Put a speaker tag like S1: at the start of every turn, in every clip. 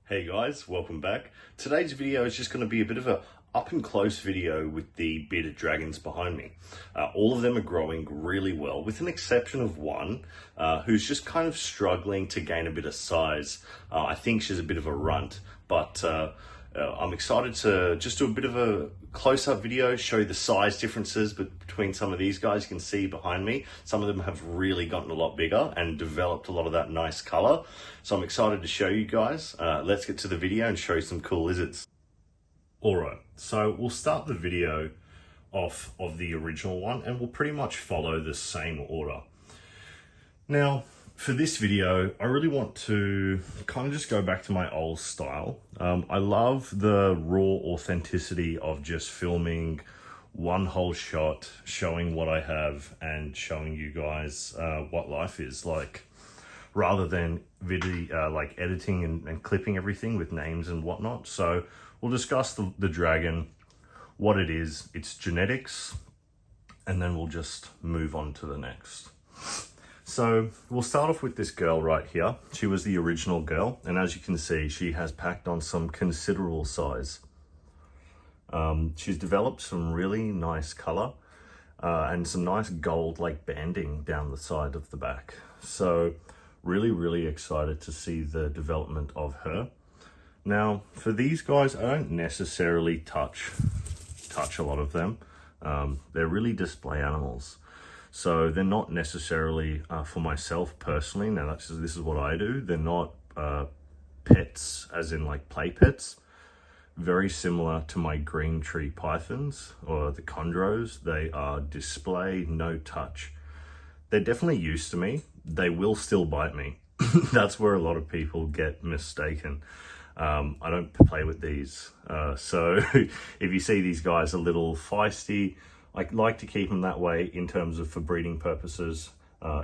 S1: Hey guys, welcome back. Today's video is just going to be a bit of a up and close video with the bearded dragons behind me. All of them are growing really well, with an exception of one who's just kind of struggling to gain a bit of size. I think she's a bit of a runt, but I'm excited to just do a bit of a close-up video, show you the size differences between some of these guys. You can see behind me, some of them have really gotten a lot bigger and developed a lot of that nice color. So I'm excited to show you guys. Let's get to the video and show you some cool lizards. Alright, so we'll start the video off of the original one and we'll pretty much follow the same order. Now, for this video, I really want to kind of just go back to my old style. I love the raw authenticity of just filming one whole shot, showing what I have and showing you guys what life is like, rather than video like editing and clipping everything with names and whatnot. So we'll discuss the dragon, what it is, its genetics, and then we'll just move on to the next. So we'll start off with this girl right here. She was the original girl, and as you can see, she has packed on some considerable size. She's developed some really nice color and some nice gold like banding down the side of the back. So really excited to see the development of her. Now for these guys, I don't necessarily touch a lot of them. They're really display animals. So they're not necessarily for myself personally. Now this is what I do. They're not pets as in like play pets. Very similar to my green tree pythons or the chondros. They are display, no touch. They're definitely used to me. They will still bite me. That's where a lot of people get mistaken. I don't play with these. So if you see these guys a little feisty, I like to keep them that way in terms of for breeding purposes.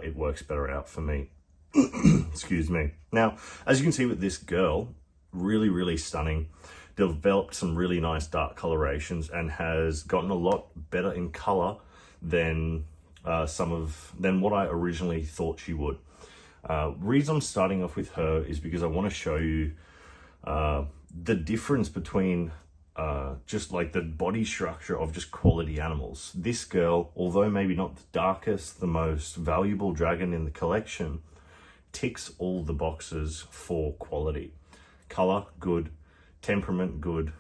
S1: It works better out for me. Excuse me. Now, as you can see with this girl, really stunning. Developed some really nice dark colorations and has gotten a lot better in color than what I originally thought she would. Reason I'm starting off with her is because I want to show you the difference between just like the body structure of just quality animals. This girl, although maybe not the darkest, the most valuable dragon in the collection, ticks all the boxes for quality. Color, good. Temperament, good.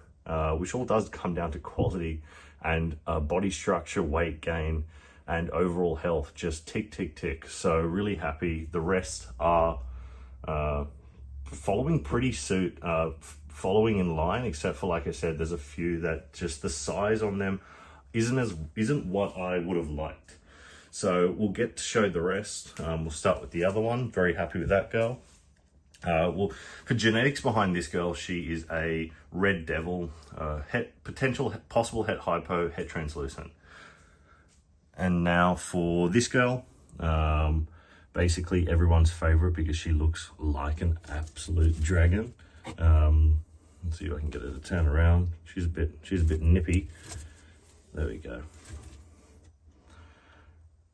S1: Which all does come down to quality, and body structure, weight gain, and overall health, just tick. So really happy. The rest are following pretty suit, following in line, except for, like I said, there's a few that just the size on them isn't what I would have liked. So we'll get to show the rest. We'll start with the other one. Very happy with that girl. Well, for genetics behind this girl, she is a red devil, possible het hypo, het translucent. And now for this girl, basically everyone's favorite because she looks like an absolute dragon. Let's see if I can get her to turn around. She's a bit nippy. There we go.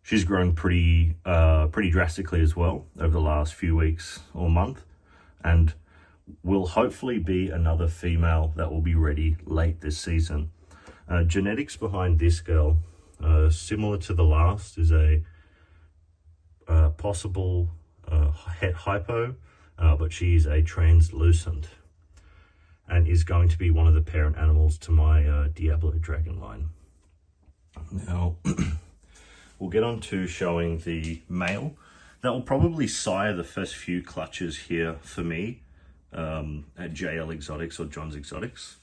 S1: She's grown pretty drastically as well over the last few weeks or month, and will hopefully be another female that will be ready late this season. Genetics behind this girl, similar to the last, is a possible het hypo, but she is a translucent and is going to be one of the parent animals to my Diablo dragon line. Now, we'll get on to showing the male. That will probably sire the first few clutches here for me at JL Exotics or John's Exotics.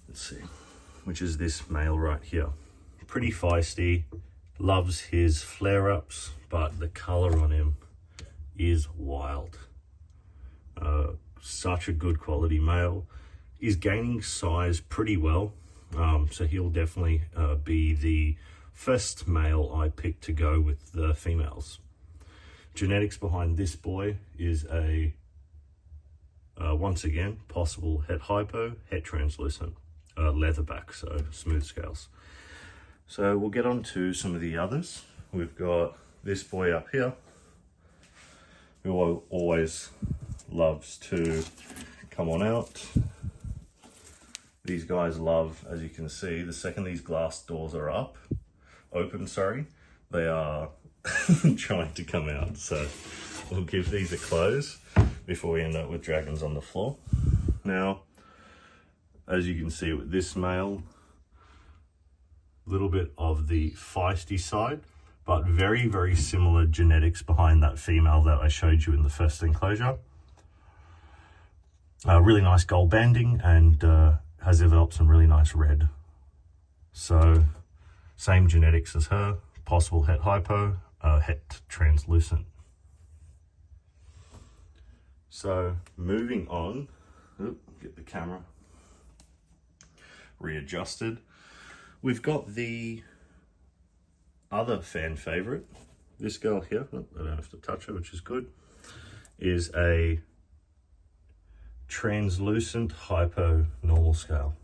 S1: Let's see, which is this male right here. Pretty feisty, loves his flare-ups, but the color on him is wild. Such a good quality male. Is gaining size pretty well, so he'll definitely be the first male I pick to go with the females. Genetics behind this boy is a once again possible het hypo, het translucent, leatherback, so smooth scales. So we'll get on to some of the others. We've got this boy up here, who always loves to come on out. These guys love, as you can see, the second these glass doors are open, they are trying to come out. So we'll give these a close before we end up with dragons on the floor. Now, as you can see with this male, a little bit of the feisty side, but very, very similar genetics behind that female that I showed you in the first enclosure. Really nice gold banding, and has developed some really nice red. So same genetics as her, possible het hypo, het translucent. So moving on, get the camera readjusted. We've got the other fan favorite. This girl here, I don't have to touch her, which is good, is a translucent hypo normal scale.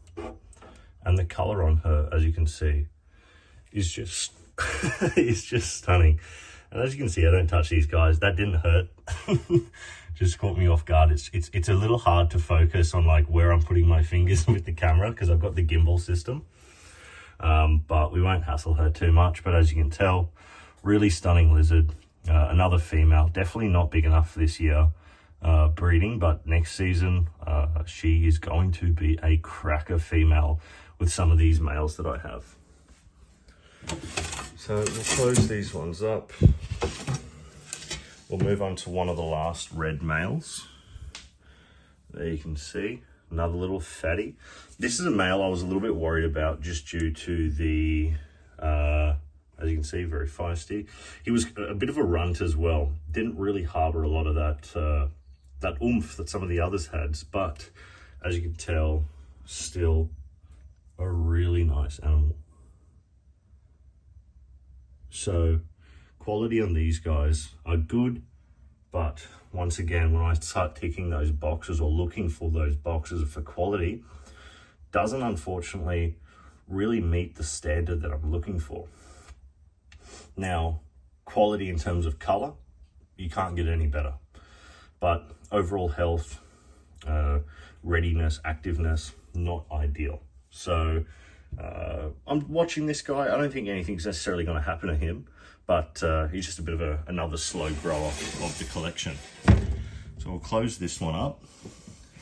S1: And the color on her, as you can see, is just is just stunning. And as you can see, I don't touch these guys. That didn't hurt. Just caught me off guard. It's a little hard to focus on like where I'm putting my fingers with the camera because I've got the gimbal system. But we won't hassle her too much. But as you can tell, really stunning lizard. Another female, definitely not big enough for this year breeding, but next season she is going to be a cracker female with some of these males that I have. So we'll close these ones up. We'll move on to one of the last red males. There you can see another little fatty. This is a male I was a little bit worried about just due to the, as you can see, very feisty. He was a bit of a runt as well. Didn't really harbor a lot of that, that oomph that some of the others had, but as you can tell, still a really nice animal. So quality on these guys are good, but once again, when I start ticking those boxes or looking for those boxes for quality, doesn't unfortunately really meet the standard that I'm looking for. Now, quality in terms of color, you can't get any better, but overall health, readiness, activeness, not ideal. So I'm watching this guy. I don't think anything's necessarily going to happen to him, but he's just a bit of another slow grower of the collection. So we'll close this one up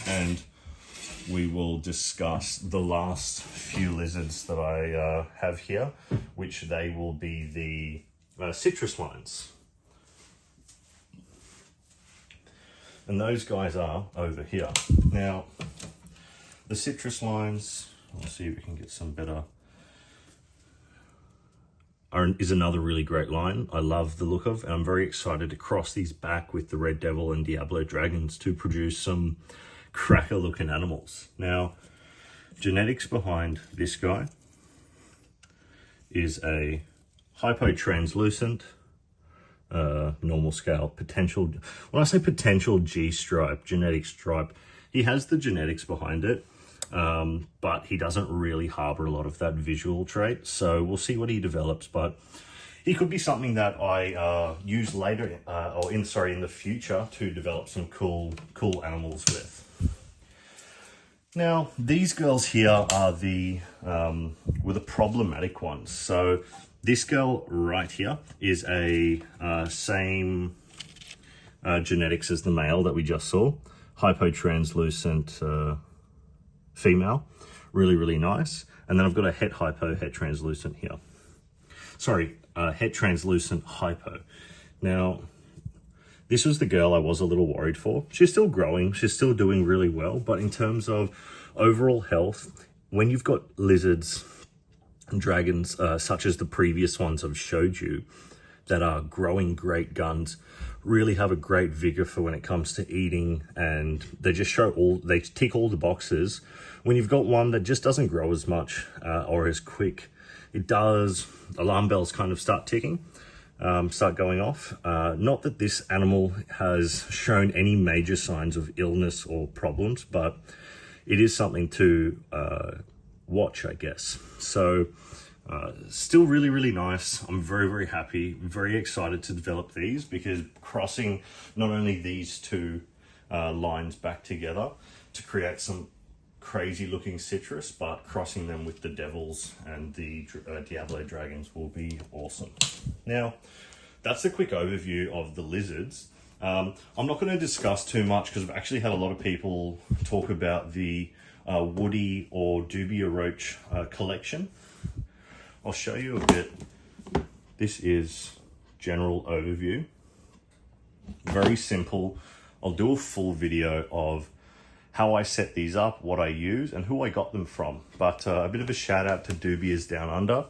S1: and we will discuss the last few lizards that I have here, which they will be the citrus lines. And those guys are over here. Now, the citrus lines, let's see if we can get some better, is another really great line. I love the look of, and I'm very excited to cross these back with the Red Devil and Diablo dragons to produce some cracker looking animals. Now, genetics behind this guy is a hypotranslucent, normal scale, potential, when I say potential G stripe, genetic stripe, he has the genetics behind it. But he doesn't really harbor a lot of that visual trait. So we'll see what he develops, but he could be something that I use later or in the future to develop some cool animals with. Now, these girls here are were the problematic ones. So this girl right here is a same genetics as the male that we just saw, hypotranslucent female, really nice. And then I've got a het hypo, het translucent here. Sorry, het translucent hypo. Now, this was the girl I was a little worried for. She's still growing, she's still doing really well, but in terms of overall health, when you've got lizards and dragons, such as the previous ones I've showed you, that are growing great guns, really have a great vigor for when it comes to eating, and they just they tick all the boxes. When you've got one that just doesn't grow as much or as quick, it does, alarm bells kind of start ticking, start going off. Not that this animal has shown any major signs of illness or problems, but it is something to watch, I guess. So still really nice. I'm very happy, very excited to develop these, because crossing not only these two lines back together to create some crazy looking citrus, but crossing them with the devils and the Diablo dragons will be awesome. Now, that's a quick overview of the lizards. I'm not going to discuss too much because I've actually had a lot of people talk about the Woody or Dubia Roach collection. I'll show you a bit. This is general overview. Very simple. I'll do a full video of how I set these up, what I use, and who I got them from. But a bit of a shout out to Dubia's Down Under.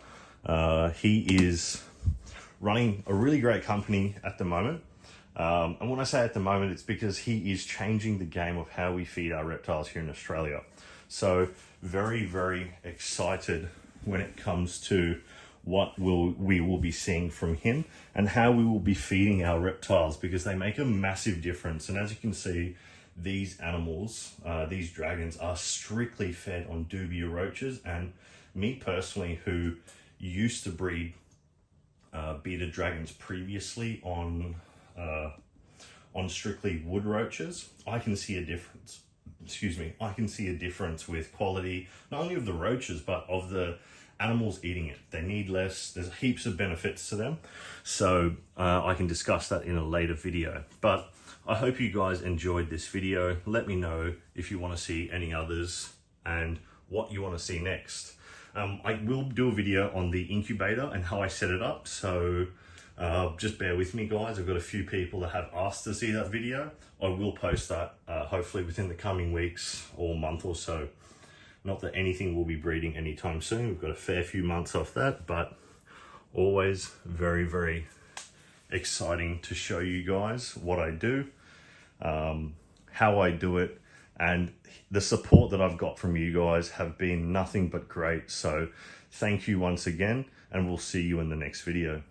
S1: He is running a really great company at the moment. And when I say at the moment, it's because he is changing the game of how we feed our reptiles here in Australia. So very, very excited when it comes to what we will be seeing from him and how we will be feeding our reptiles, because they make a massive difference. And as you can see, these animals, these dragons, are strictly fed on Dubia roaches. And me personally, who used to breed bearded dragons previously on strictly wood roaches, I can see a difference. Excuse me, I can see a difference with quality, not only of the roaches, but of the animals eating it. They need less, there's heaps of benefits to them. So I can discuss that in a later video. But I hope you guys enjoyed this video. Let me know if you want to see any others and what you want to see next. I will do a video on the incubator and how I set it up. So just bear with me, guys. I've got a few people that have asked to see that video. I will post that hopefully within the coming weeks or month or so. Not that anything will be breeding anytime soon. We've got a fair few months off that, but always very, very exciting to show you guys what I do, how I do it, and the support that I've got from you guys have been nothing but great. So thank you once again, and we'll see you in the next video.